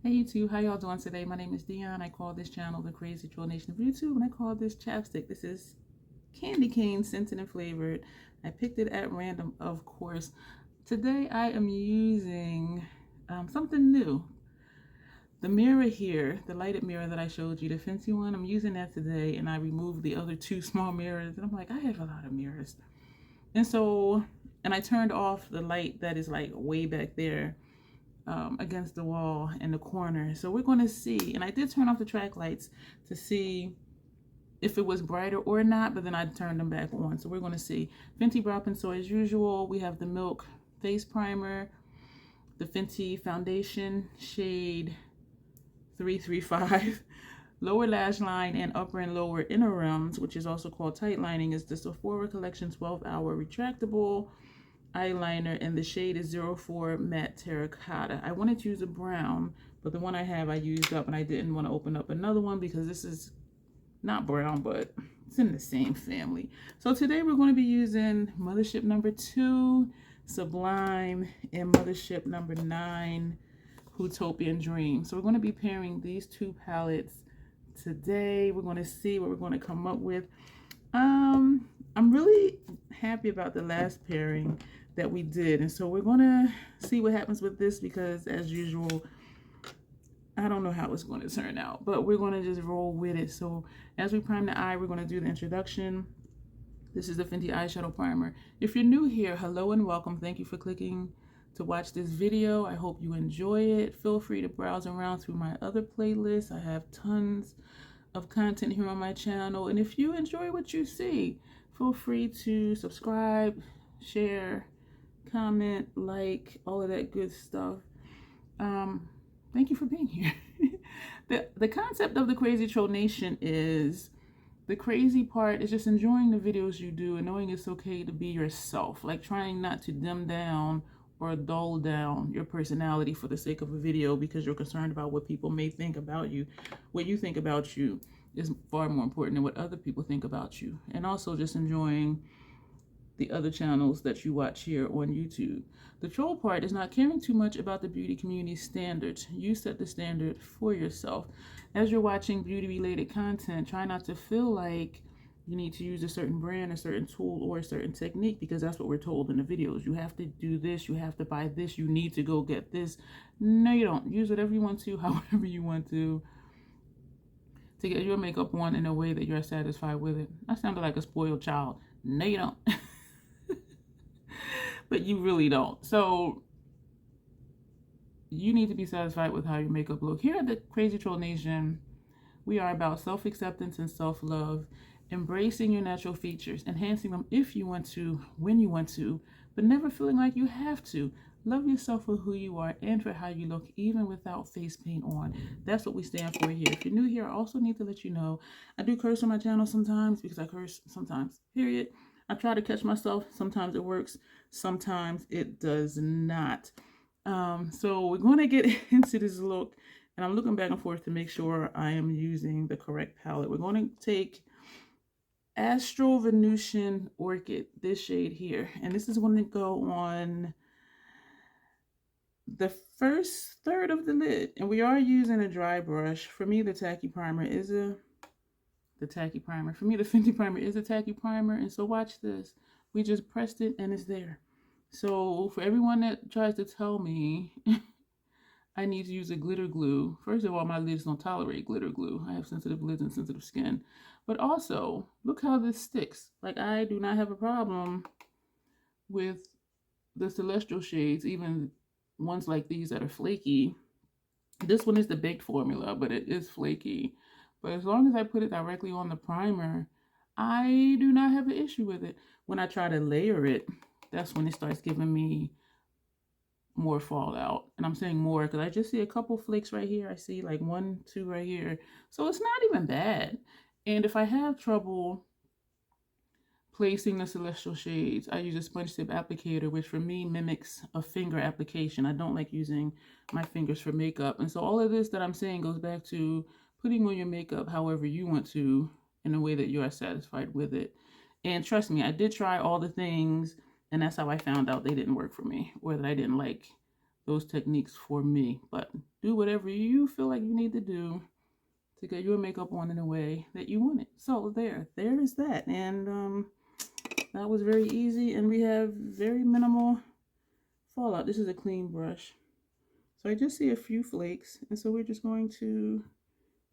Hey YouTube, how y'all doing today? My name is Dion. I call this channel the Crazy Troll Nation of YouTube, and I call this chapstick. This is candy cane scented and flavored. I picked it at random, of course. Today I am using something new. The mirror here, the lighted mirror that I showed you, the fancy one, I'm using that today, and I removed the other two small mirrors, and I'm like, I have a lot of mirrors. And I turned off the light that is like way back there. Against the wall in the corner. So we're going to see, and I did turn off the track lights to see if it was brighter or not, but then I turned them back on. So we're going to see. Fenty Brow Pencil as usual. We have the Milk Face Primer, the Fenty Foundation shade 335, lower lash line and upper and lower inner rims, which is also called tight lining, is the Sephora Collection 12-hour retractable eyeliner, and the shade is 04 Matte Terracotta. I wanted to use a brown, but the one I have I used up, and I didn't want to open up another one because this is not brown, but it's in the same family. So today we're going to be using Mothership #2, Sublime, and Mothership #9, Huetopian Dream. So we're going to be pairing these two palettes today. We're going to see what we're going to come up with. I'm really happy about the last pairing that we did, and so we're gonna see what happens with this, because as usual I don't know how it's going to turn out, but we're going to just roll with it. So as we prime the eye, we're going to do the introduction. This is the Fenty eyeshadow primer. If you're new here, hello and welcome. Thank you for clicking to watch this video. I hope you enjoy it. Feel free to browse around through my other playlists. I have tons of content here on my channel, and if you enjoy what you see, feel free to subscribe, share, comment, like, all of that good stuff. Thank you for being here. The concept of the Crazy Troll Nation is, the crazy part is just enjoying the videos you do and knowing it's okay to be yourself, like trying not to dim down or dull down your personality for the sake of a video because you're concerned about what people may think about you. What you think about you is far more important than what other people think about you. And also just enjoying the other channels that you watch here on YouTube. The troll part is not caring too much about the beauty community standards. You set the standard for yourself. As you're watching beauty related content, try not to feel like you need to use a certain brand, a certain tool, or a certain technique, because that's what we're told in the videos. You have to do this, you have to buy this, you need to go get this. No, you don't. Use whatever you want to, however you want to get your makeup on in a way that you're satisfied with it. I sounded like a spoiled child. No, you don't. But you really don't. So you need to be satisfied with how your makeup looks. Here at the Crazy Troll Nation, we are about self-acceptance and self-love, embracing your natural features, enhancing them if you want to, when you want to, but never feeling like you have to. Love yourself for who you are and for how you look, even without face paint on. That's what we stand for here. If you're new here, I also need to let you know, I do curse on my channel sometimes, because I curse sometimes, period. I try to catch myself. Sometimes it works, sometimes it does not. So we're going to get into this look, and I'm looking back and forth to make sure I am using the correct palette. We're going to take Astral Venusian Orchid, this shade here, and this is going to go on the first third of the lid, and we are using a dry brush. For me, the tacky primer is the Fenty primer is a tacky primer, and so watch this. We just pressed it and it's there. So for everyone that tries to tell me I need to use a glitter glue, first of all, my lids don't tolerate glitter glue. I have sensitive lids and sensitive skin. But also, look how this sticks. Like, I do not have a problem with the celestial shades, even ones like these that are flaky. This one is the baked formula, but it is flaky. But as long as I put it directly on the primer, I do not have an issue with it. When I try to layer it, that's when it starts giving me more fallout. And I'm saying more because I just see a couple flakes right here. I see like 1, 2 right here. So it's not even bad. And if I have trouble placing the celestial shades, I use a sponge tip applicator, which for me mimics a finger application. I don't like using my fingers for makeup. And so all of this that I'm saying goes back to putting on your makeup however you want to, in a way that you are satisfied with it. And trust me, I did try all the things, and that's how I found out they didn't work for me, or that I didn't like those techniques for me. But do whatever you feel like you need to do to get your makeup on in a way that you want it. So there is that. And that was very easy, and we have very minimal fallout. This is a clean brush. So I just see a few flakes, and so we're just going to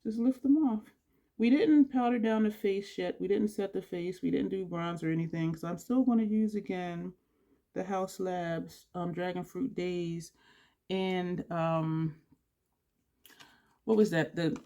just lift them off. We didn't powder down the face yet. We didn't set the face. We didn't do bronze or anything, because I'm still going to use again the Haus Labs Dragon Fruit Daze and what was that? The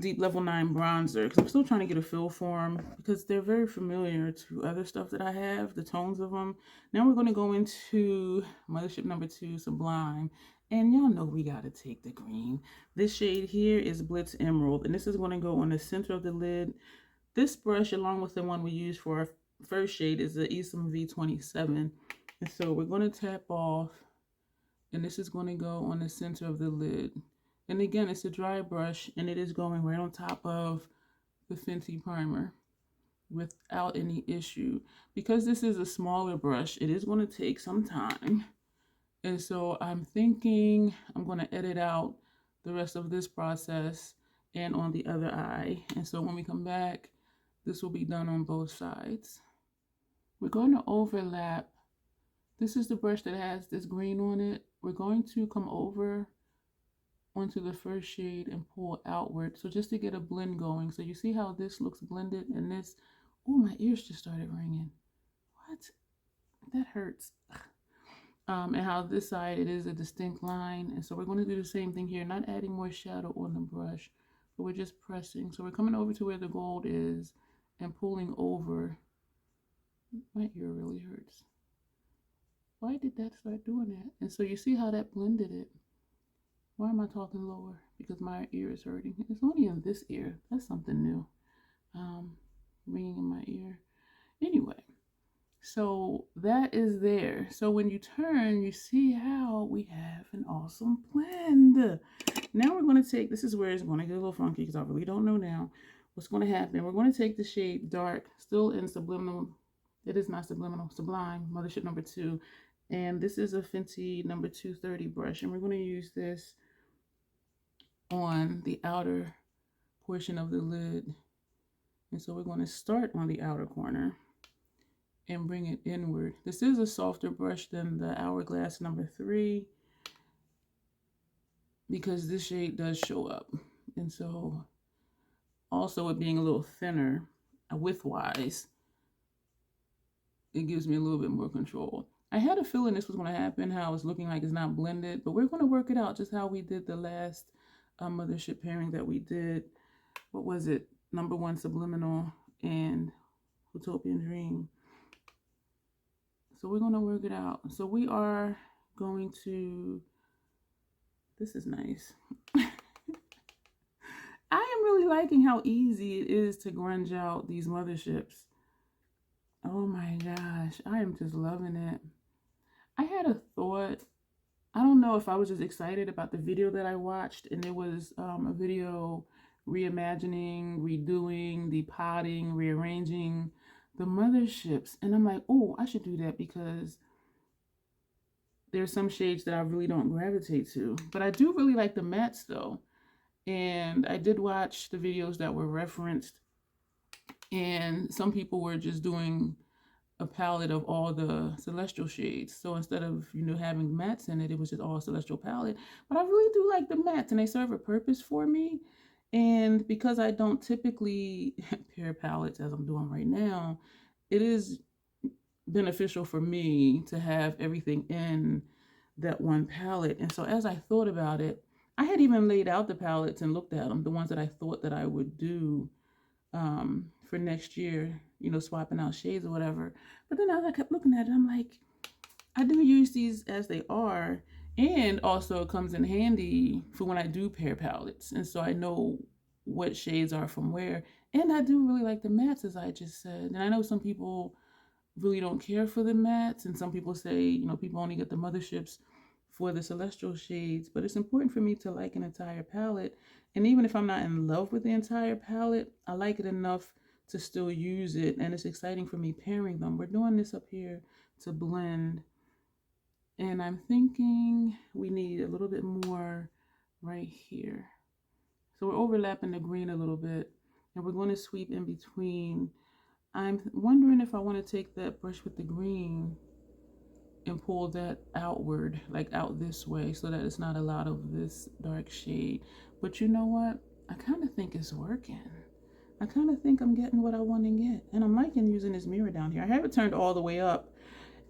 Deep Level 9 bronzer, because I'm still trying to get a feel for them, because they're very familiar to other stuff that I have, the tones of them. Now we're going to go into Mothership number 2, Sublime. And y'all know we got to take the green. This shade here is Blitz Emerald, and this is going to go on the center of the lid. This brush, along with the one we used for our first shade, is the Esom V27. And so we're going to tap off, and this is going to go on the center of the lid. And again, it's a dry brush, and it is going right on top of the Fenty primer without any issue. Because this is a smaller brush, it is going to take some time. And so I'm thinking I'm going to edit out the rest of this process and on the other eye. And so when we come back, this will be done on both sides. We're going to overlap. This is the brush that has this green on it. We're going to come over onto the first shade and pull outward, so just to get a blend going. So you see how this looks blended, and this, oh, my ears just started ringing. What? That hurts. And how this side, it is a distinct line. And so we're going to do the same thing here, not adding more shadow on the brush, but we're just pressing. So we're coming over to where the gold is and pulling over. My ear really hurts. Why did that start doing that? And so you see how that blended it. Why am I talking lower? Because my ear is hurting. It's only in this ear. That's something new. Ringing in my ear. Anyway, so that is there. So when you turn, you see how we have an awesome blend. Now we're going to take, this is where it's going to get a little funky, because I really don't know now what's going to happen. We're going to take the shade Dark, still in Subliminal. It is not Subliminal, Sublime, Mothership number 2. And this is a Fenty number 230 brush. And we're going to use this on the outer portion of the lid. And so we're going to start on the outer corner and bring it inward. This is a softer brush than the Hourglass number 3, because this shade does show up. And so also it being a little thinner width-wise, it gives me a little bit more control. I had a feeling this was going to happen, how it's looking like it's not blended, but we're going to work it out just how we did the last Mothership pairing that we did. What was it? Number 1 Subliminal and Huetopian Dream. So we're going to work it out. So we are going to, this is nice. I am really liking how easy it is to grunge out these Motherships. Oh my gosh, I am just loving it. I had a thought. I don't know if I was just excited about the video that I watched, and it was a video reimagining, redoing, depotting, rearranging the Motherships. And I'm like, oh, I should do that, because there's some shades that I really don't gravitate to. But I do really like the mattes though. And I did watch the videos that were referenced, and some people were just doing a palette of all the celestial shades. So instead of, you know, having mattes in it, it was just all celestial palette. But I really do like the mattes, and they serve a purpose for me. And because I don't typically pair palettes as I'm doing right now, it is beneficial for me to have everything in that one palette. And so as I thought about it, I had even laid out the palettes and looked at them, the ones that I thought that I would do for next year, you know, swapping out shades or whatever. But then as I kept looking at it, I'm like, I do use these as they are, and also it comes in handy for when I do pair palettes, and so I know what shades are from where. And I do really like the mattes, as I just said. And I know some people really don't care for the mattes, and some people say, you know, people only get the Motherships for the celestial shades, but it's important for me to like an entire palette. And even if I'm not in love with the entire palette, I like it enough to still use it, and it's exciting for me pairing them. We're doing this up here to blend And I'm thinking we need a little bit more right here. So we're overlapping the green a little bit, and we're going to sweep in between. I'm wondering if I want to take that brush with the green and pull that outward, like out this way, so that it's not a lot of this dark shade. But you know what? I kind of think it's working. I kind of think I'm getting what I want to get. And I'm liking using this mirror down here. I have it turned all the way up.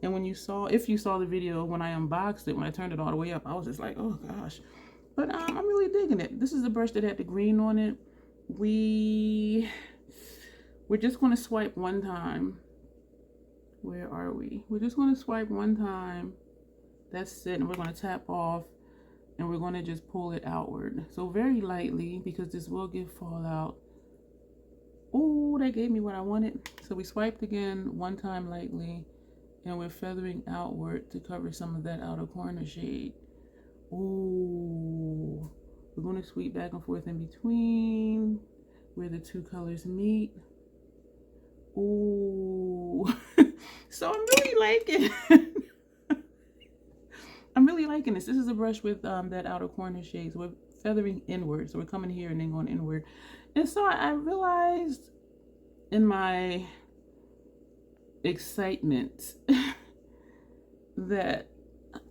And when you saw, if you saw the video when I unboxed it, when I turned it all the way up, I was just like, oh gosh. But I'm really digging it. This is the brush that had the green on it. We're just going to swipe one time. Where are we? We're just going to swipe one time. That's it. And we're going to tap off. And we're going to just pull it outward. So very lightly, because this will give fallout. Oh, that gave me what I wanted. So we swiped again one time lightly. And we're feathering outward to cover some of that outer corner shade. Ooh. We're going to sweep back and forth in between where the two colors meet. Ooh. So I'm really liking I'm really liking this. This is a brush with that outer corner shade. So we're feathering inward. So we're coming here and then going inward. And so I realized in my excitement that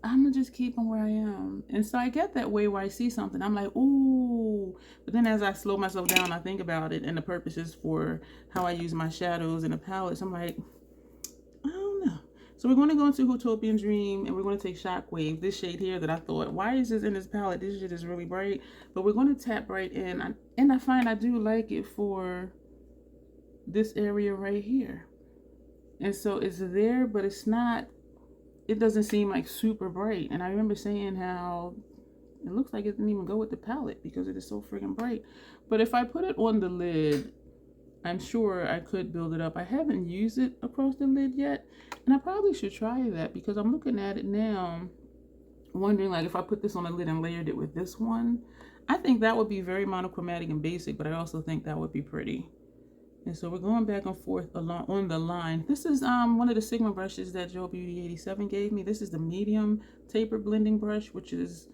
I'm gonna just keep them where I am. And so I get that way where I see something, I'm like, ooh. But then as I slow myself down, I think about it and the purposes for how I use my shadows and the palettes. I'm like, I don't know. So we're going to go into Huetopian Dream and we're going to take Shockwave, this shade here that I thought, why is this in this palette? This shit is really bright. But we're going to tap right in. And I find I do like it for this area right here. And so it's there, but it's not, it doesn't seem like super bright. And I remember saying how it looks like it didn't even go with the palette because it is so freaking bright. But if I put it on the lid, I'm sure I could build it up. I haven't used it across the lid yet. And I probably should try that because I'm looking at it now, wondering like if I put this on a lid and layered it with this one, I think that would be very monochromatic and basic, but I also think that would be pretty. And so we're going back and forth along on the line. This is one of the Sigma brushes that Joe Beauty 87 gave me. This is the medium taper blending brush, which is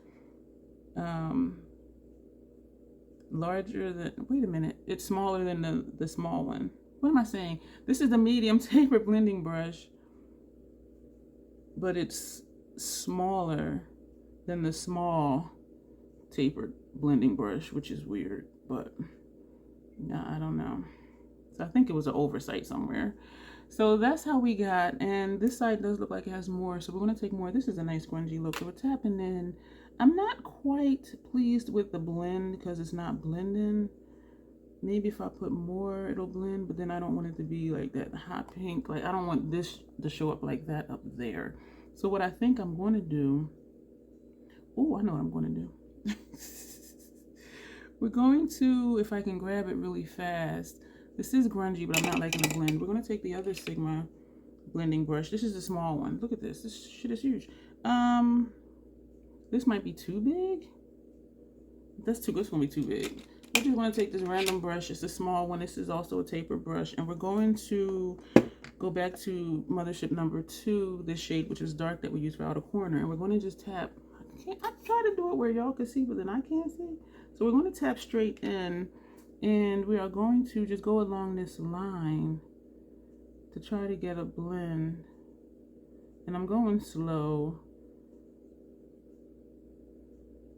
larger than, wait a minute, it's smaller than the small one. What am I saying? This is the medium taper blending brush, but it's smaller than the small tapered blending brush, which is weird, but yeah, I don't know. So I think it was an oversight somewhere. So that's how we got, and this side does look like it has more, so we're going to take more. This is a nice grungy look, so we're tapping in. I'm not quite pleased with the blend because it's not blending. Maybe if I put more, it'll blend, but then I don't want it to be like that hot pink. Like, I don't want this to show up like that up there. So what I think I'm going to do, oh, I know what I'm going to do. We're going to, if I can grab it really fast, this is grungy, but I'm not liking the blend. We're going to take the other Sigma blending brush. This is the small one. Look at this. This shit is huge. This might be too big. That's going to be too big. We're just going to take this random brush. It's a small one. This is also a taper brush. And we're going to go back to Mothership number 2, this shade, which is dark that we use for outer corner. And we're going to just tap. I try to do it where y'all can see, but then I can't see. So we're going to tap straight in. And we are going to just go along this line to try to get a blend. And I'm going slow.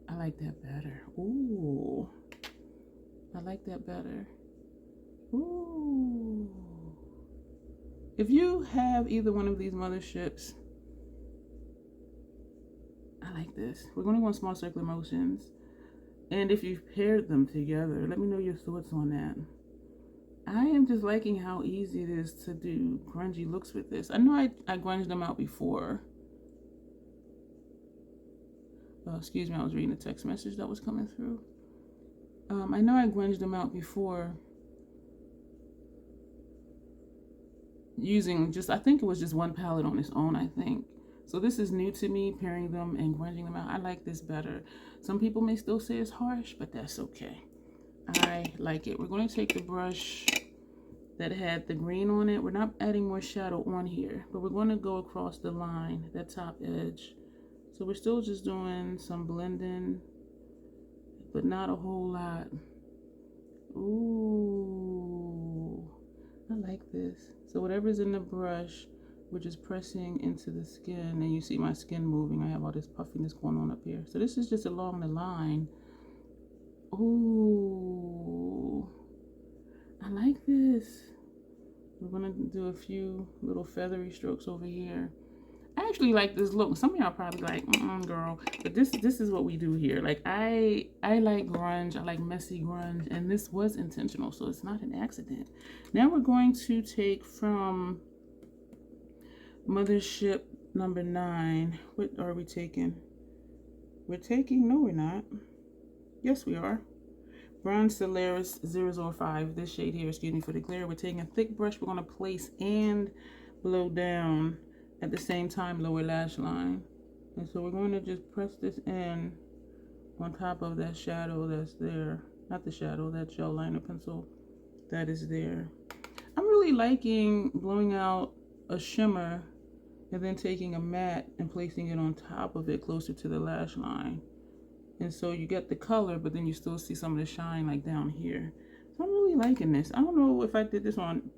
I like that better. Ooh. I like that better. Ooh. If you have either one of these motherships, I like this. We're going to go in small circular motions. And if you've paired them together, let me know your thoughts on that. I am just liking how easy it is to do grungy looks with this. I know I grunged them out before. Excuse me, I was reading a text message that was coming through. I know I grunged them out before using just, I think it was just one palette on its own, I think. So this is new to me, pairing them and grunging them out. I like this better. Some people may still say it's harsh, but that's okay. I like it. We're going to take the brush that had the green on it. We're not adding more shadow on here, but we're going to go across the line, that top edge, So we're still just doing some blending, but not a whole lot. Ooh, I like this. So whatever's in the brush, we're just pressing into the skin, and you see my skin moving. I have all this puffiness going on up here. So this is just along the line. Ooh, I like this. We're gonna do a few little feathery strokes over here. I actually like this look. Some of y'all probably like, girl, but this is what we do here. Like I like grunge. I like messy grunge, and this was intentional, so it's not an accident. Now we're going to take from Mothership number 9. What are we taking? We're taking, no we're not. Yes we are. Bronze Solaris 005. This shade here, excuse me for the glare. We're taking a thick brush. We're going to place and blow down at the same time lower lash line. And so we're going to just press this in on top of that shadow that's there. Not the shadow, that gel liner pencil that is there. I'm really liking blowing out a shimmer and then taking a matte and placing it on top of it closer to the lash line. And so you get the color, but then you still see some of the shine like down here. So I'm really liking this. I don't know if I did this on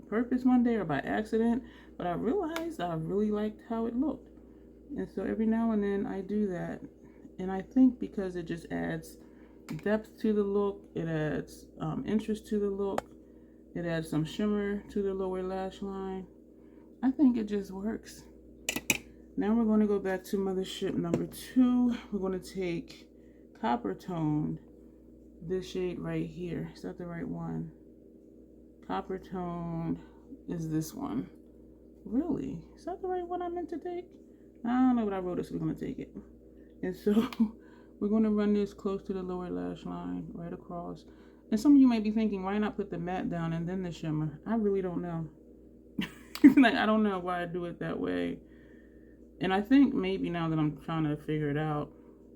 purpose one day or by accident, but I realized I really liked how it looked. And so every now and then I do that. And I think because it just adds depth to the look, it adds interest to the look, it adds some shimmer to the lower lash line. I think it just works. Now we're going to go back to Mothership number 2. We're going to take Copper Toned, this shade right here. Is that the right one? Copper Toned is this one. Really? Is that the right one I meant to take? I don't know, but I wrote it, so we're going to take it. And so we're going to run this close to the lower lash line, right across. And some of you may be thinking, why not put the matte down and then the shimmer? I really don't know. Like, I don't know why I do it that way. And I think maybe now that I'm trying to figure it out,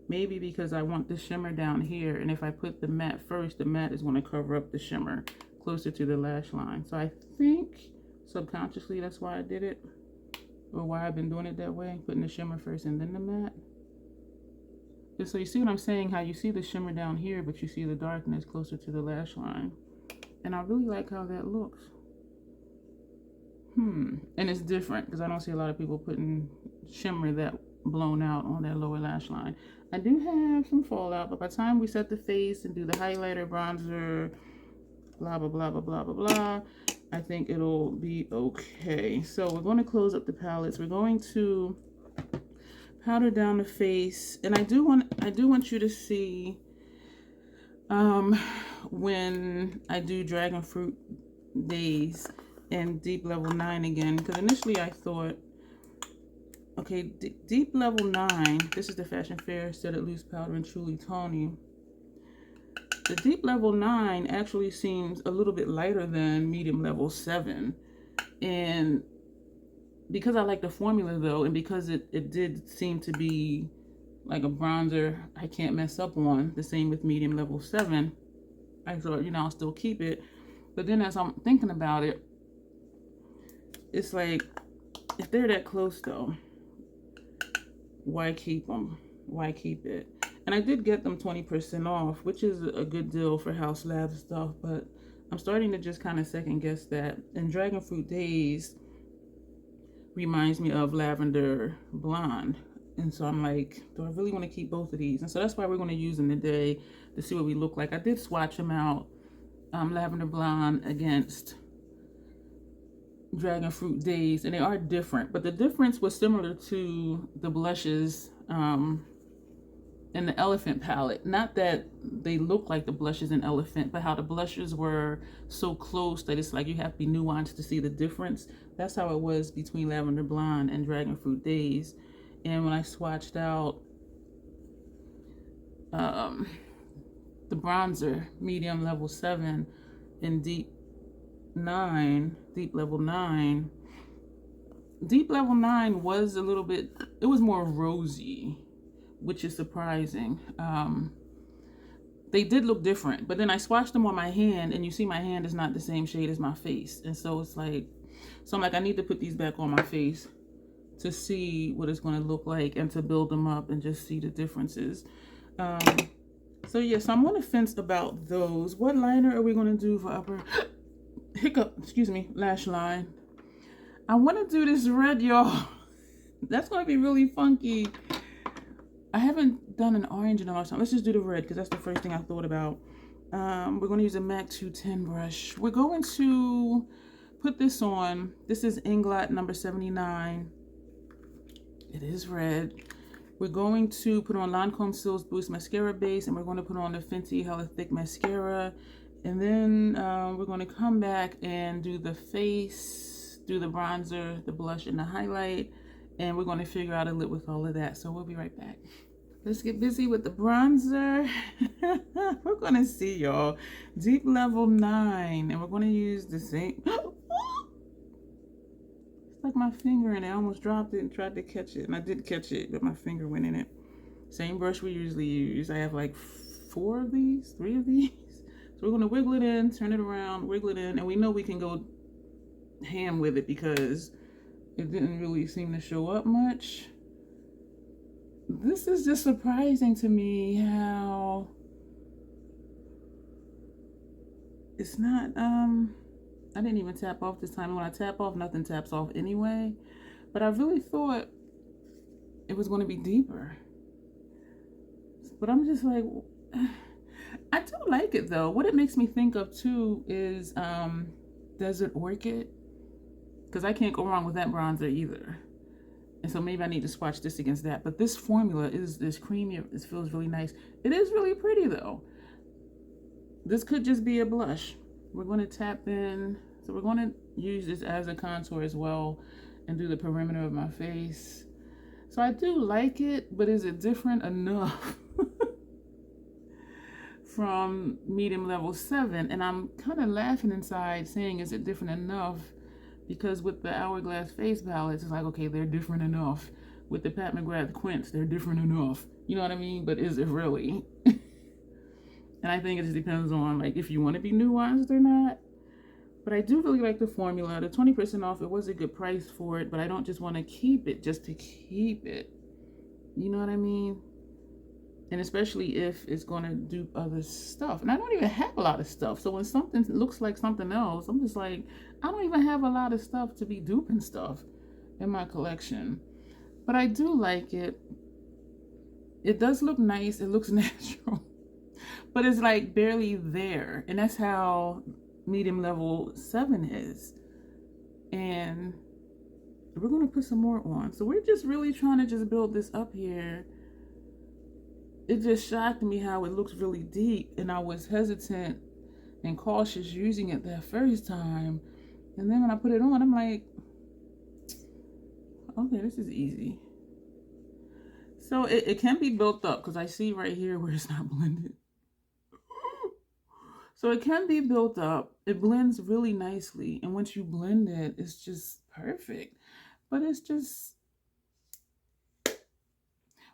maybe because I want the shimmer down here, and if I put the matte first, the matte is going to cover up the shimmer closer to the lash line. So I think subconsciously that's why I did it, or why I've been doing it that way, putting the shimmer first and then the matte. Just so you see what I'm saying, how you see the shimmer down here, but you see the darkness closer to the lash line. And I really like how that looks. And it's different because I don't see a lot of people putting shimmer that blown out on their lower lash line. I do have some fallout, but by the time we set the face and do the highlighter, bronzer, blah blah blah blah blah blah blah, I think it'll be okay. So we're going to close up the palettes. We're going to powder down the face, and I do want you to see when I do Dragon Fruit Daze and Deep Level 9 again, because initially I thought, okay, Deep Level 9, this is the Fashion Fair Studded Loose Powder and Truly Tawny. The Deep Level 9 actually seems a little bit lighter than Medium Level 7. And because I like the formula though, and because it did seem to be like a bronzer I can't mess up on, the same with Medium Level 7, I thought, you know, I'll still keep it. But then as I'm thinking about it, it's like, if they're that close though, why keep them? Why keep it? And I did get them 20% off, which is a good deal for Haus Lab stuff, but I'm starting to just kind of second guess that. And Dragon Fruit Daze reminds me of Lavender Blonde. And so I'm like, do I really want to keep both of these? And so that's why we're going to use them today to see what we look like. I did swatch them out, Lavender Blonde against Dragon Fruit Daze, and they are different, but the difference was similar to the blushes in the Elephant palette. Not that they look like the blushes in Elephant, but how the blushes were so close that it's like you have to be nuanced to see the difference. That's how it was between Lavender Blonde and Dragon Fruit Daze. And when I swatched out the bronzer, Medium Level 7 and Deep Level 9. Deep Level 9 was a little bit, it was more rosy, which is surprising. They did look different, but then I swatched them on my hand, and you see my hand is not the same shade as my face. And so it's like, so I'm like, I need to put these back on my face to see what it's going to look like and to build them up and just see the differences. So yeah, so I'm on the fence about those. What liner are we going to do for upper lash line? I want to do this red, y'all. That's going to be really funky. I haven't done an orange in a long time. Let's just do the red because that's the first thing I thought about. We're going to use a MAC 210 brush. We're going to put this on. This is Inglot number 79. It is red. We're going to put on Lancome Sills Boost Mascara Base, and we're going to put on the Fenty Hella Thick Mascara. And then we're going to come back and do the face, do the bronzer, the blush, and the highlight. And we're going to figure out a lip with all of that. So we'll be right back. Let's get busy with the bronzer. We're going to see, y'all. Deep Level 9. And we're going to use the same... Like my finger in it. I almost dropped it and tried to catch it, and I did catch it, but my finger went in it. Same brush we usually use. I have like 3 of these. So we're going to wiggle it in, turn it around, wiggle it in, and we know we can go ham with it because it didn't really seem to show up much. This is just surprising to me how it's not I didn't even tap off this time. When I tap off, nothing taps off anyway. But I really thought it was going to be deeper. But I'm just like, I do like it though. What it makes me think of too is Desert Orchid. Because I can't go wrong with that bronzer either. And so maybe I need to swatch this against that. But this formula is creamy. It feels really nice. It is really pretty though. This could just be a blush. We're going to tap in, so we're going to use this as a contour as well and do the perimeter of my face. So I do like it, but is it different enough from Medium Level 7? And I'm kind of laughing inside saying, is it different enough? Because with the Hourglass face palettes, it's like, okay, they're different enough. With the Pat McGrath Quints, they're different enough. You know what I mean? But is it really? And I think it just depends on like if you want to be nuanced or not. But I do really like the formula. The 20% off, it was a good price for it, but I don't just want to keep it just to keep it. You know what I mean? And especially if it's going to do other stuff. And I don't even have a lot of stuff. So when something looks like something else, I'm just like, I don't even have a lot of stuff to be duping stuff in my collection. But I do like it. It does look nice. It looks natural. But it's like barely there. And that's how Medium Level 7 is. And we're going to put some more on. So we're just really trying to just build this up here. It just shocked me how it looks really deep. And I was hesitant and cautious using it that first time. And then when I put it on, I'm like, okay, this is easy. So it can be built up because I see right here where it's not blended. So it can be built up. It blends really nicely. And once you blend it, it's just perfect. But it's just,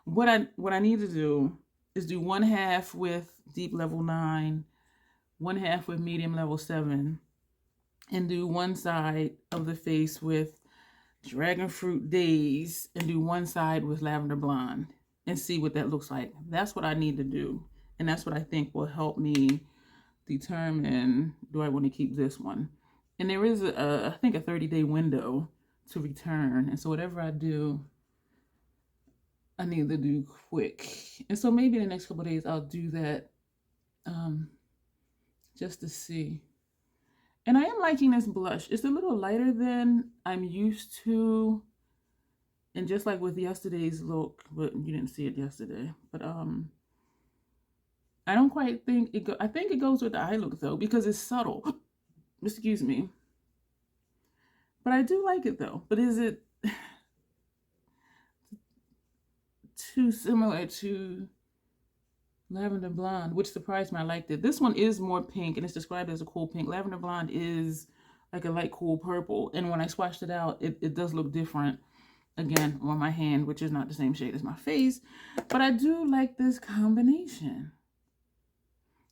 what I need to do is do 1/2 with Deep Level 9, 1/2 with Medium Level 7, and do one side of the face with Dragon Fruit Daze, and do one side with Lavender Blonde, and see what that looks like. That's what I need to do. And that's what I think will help me determine, do I want to keep this one? And there is I think a 30-day window to return. And so whatever I do, I need to do quick. And so maybe in the next couple of days, I'll do that just to see. And I am liking this blush. It's a little lighter than I'm used to. And just like with yesterday's look, but you didn't see it yesterday. But I don't quite think it I think it goes with the eye look though, because it's subtle. Excuse me. But I do like it though. But is it too similar to Lavender Blonde, which surprised me? I liked it. This one is more pink and it's described as a cool pink. Lavender Blonde is like a light cool purple. And when I swatched it out, it does look different again on my hand, which is not the same shade as my face. But I do like this combination.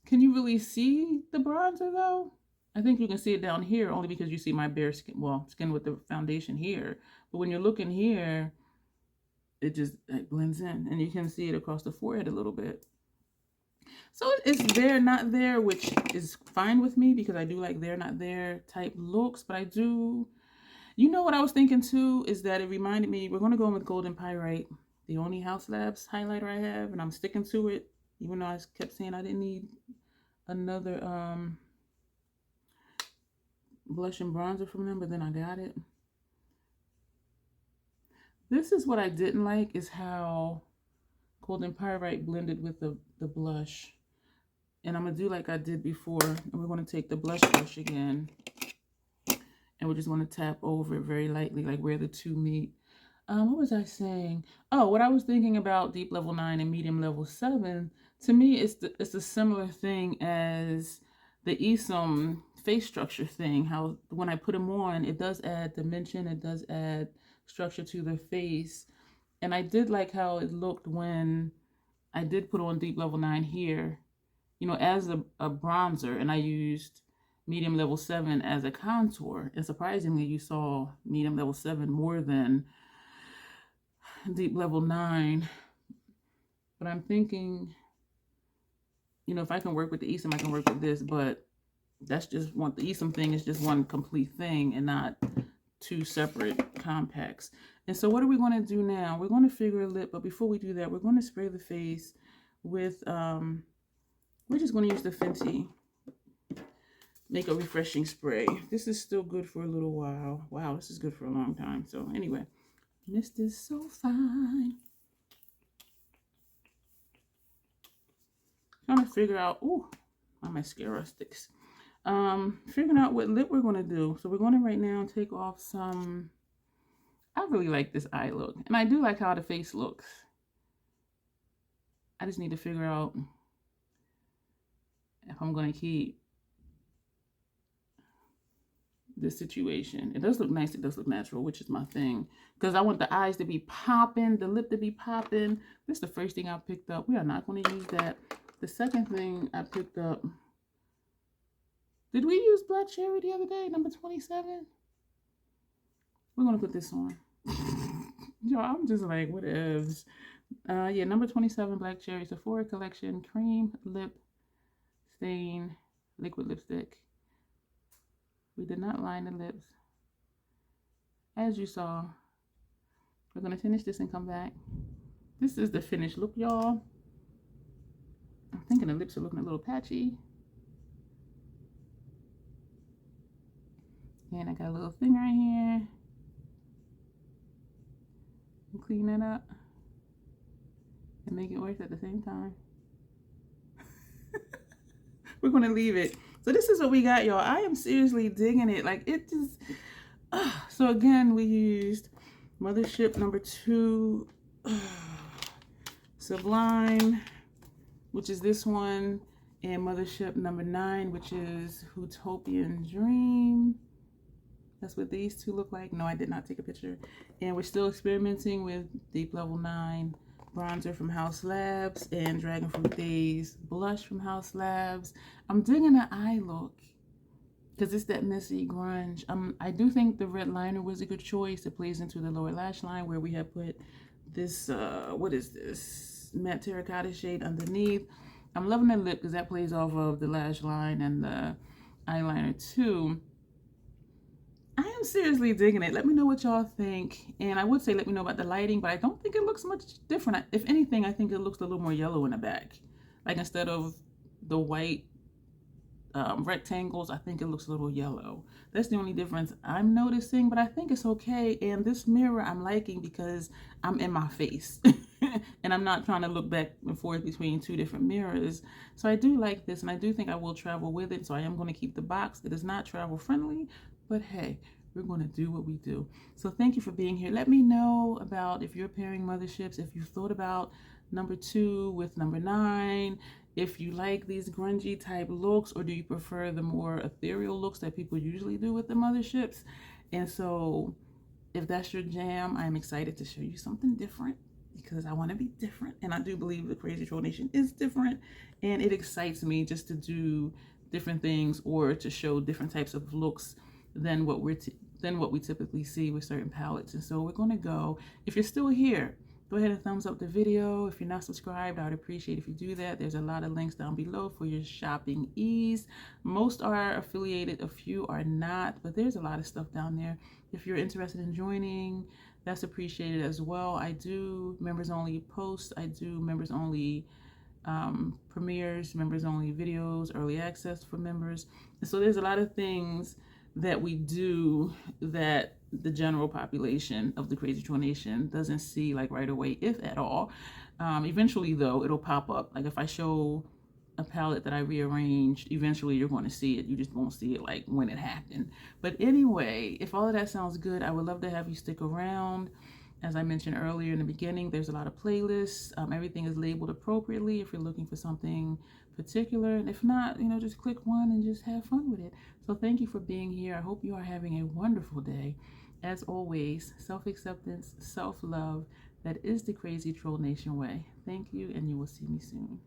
Can you really see the bronzer though? I think you can see it down here only because you see my bare skin, well, skin with the foundation here. But when you're looking here, it just blends in, and you can see it across the forehead a little bit. So it's there, not there, which is fine with me because I do like there, not there type looks. But I do, you know what I was thinking too, is that it reminded me, we're going to go in with Golden Pyrite, the only Haus Labs highlighter I have, and I'm sticking to it, even though I kept saying I didn't need another blush and bronzer from them, but then I got it. This is what I didn't like, is how Golden Pyrite blended with the blush. And I'm going to do like I did before, and we're going to take the blush brush again, and we're just going to tap over it very lightly, like where the two meet. What was I saying? Oh, what I was thinking about deep level 9 and medium level 7, to me, it's a similar thing as the Isom face structure thing. How when I put them on, it does add dimension, it does add structure to the face. And I did like how it looked when I did put on deep level 9 here, you know, as a bronzer, and I used medium level 7 as a contour. And surprisingly, you saw medium level 7 more than deep level 9. But I'm thinking, you know, if I can work with the Isom, I can work with this, but that's just one, the Isom thing is just one complete thing and not two separate compacts. And so what are we going to do now? We're going to figure a lip, but before we do that, we're going to spray the face with, we're just going to use the Fenty Make a Refreshing Spray. This is still good for a little while. Wow, this is good for a long time. So anyway, mist is so fine. Trying to figure out, ooh, my mascara sticks. Figuring out what lip we're going to do. So we're going to right now take off some, I really like this eye look. And I do like how the face looks. I just need to figure out if I'm going to keep this situation. It does look nice. It does look natural, which is my thing. Because I want the eyes to be popping, the lip to be popping. This is the first thing I picked up. We are not going to use that. The second thing I picked up, did we use Black Cherry the other day, number 27? We're going to put this on. Yo, I'm just like, whatevs. Yeah, number 27, Black Cherry, Sephora Collection, Cream Lip Stain Liquid Lipstick. We did not line the lips. As you saw, we're going to finish this and come back. This is the finished look, y'all. I'm thinking the lips are looking a little patchy. And I got a little thing right here. And clean that up. And make it work at the same time. We're going to leave it. So this is what we got, y'all. I am seriously digging it. Like, it just... So again, we used Mothership number 2. Sublime, which is this one, and Mothership number 9, which is Huetopian Dream. That's what these two look like. No, I did not take a picture. And we're still experimenting with Deep Level 9 bronzer from Haus Labs and Dragon Fruit Daze blush from Haus Labs. I'm digging the eye look because it's that messy grunge. I do think the red liner was a good choice. It plays into the lower lash line where we have put this, what is this? Matte terracotta shade underneath. I'm loving the lip because that plays off of the lash line and the eyeliner too. I am seriously digging it. Let me know what y'all think. And I would say let me know about the lighting, but I don't think it looks much different. If anything, I think it looks a little more yellow in the back. Like instead of the white rectangles, I think it looks a little yellow. That's the only difference I'm noticing, but I think it's okay. And this mirror I'm liking because I'm in my face. And I'm not trying to look back and forth between two different mirrors. So I do like this, and I do think I will travel with it. So I am going to keep the box. It is not travel friendly. But hey, we're going to do what we do. So thank you for being here. Let me know about if you're pairing motherships, if you thought about number 2 with number 9, if you like these grungy type looks, or do you prefer the more ethereal looks that people usually do with the motherships. And so if that's your jam, I'm excited to show you something different because I want to be different. And I do believe the Crazy Troll Nation is different. And it excites me just to do different things or to show different types of looks than what we typically see with certain palettes. And so we're going to go, if you're still here, go ahead and thumbs up the video. If you're not subscribed, I would appreciate if you do that. There's a lot of links down below for your shopping ease. Most are affiliated, a few are not, but there's a lot of stuff down there. If you're interested in joining, that's appreciated as well. I do members only posts, I do members only premieres, members only videos, early access for members. And so there's a lot of things that we do that the general population of the Crazy Troll Nation doesn't see like right away, if at all. Eventually though, it'll pop up. Like if I show a palette that I rearranged, eventually you're going to see it. You just won't see it like when it happened. But anyway, if all of that sounds good, I would love to have you stick around. As I mentioned earlier in the beginning, there's a lot of playlists. Everything is labeled appropriately if you're looking for something particular. And if not, you know, just click one and just have fun with it. So thank you for being here. I hope you are having a wonderful day. As always, self-acceptance, self-love, that is the Crazy Troll Nation way. Thank you, and you will see me soon.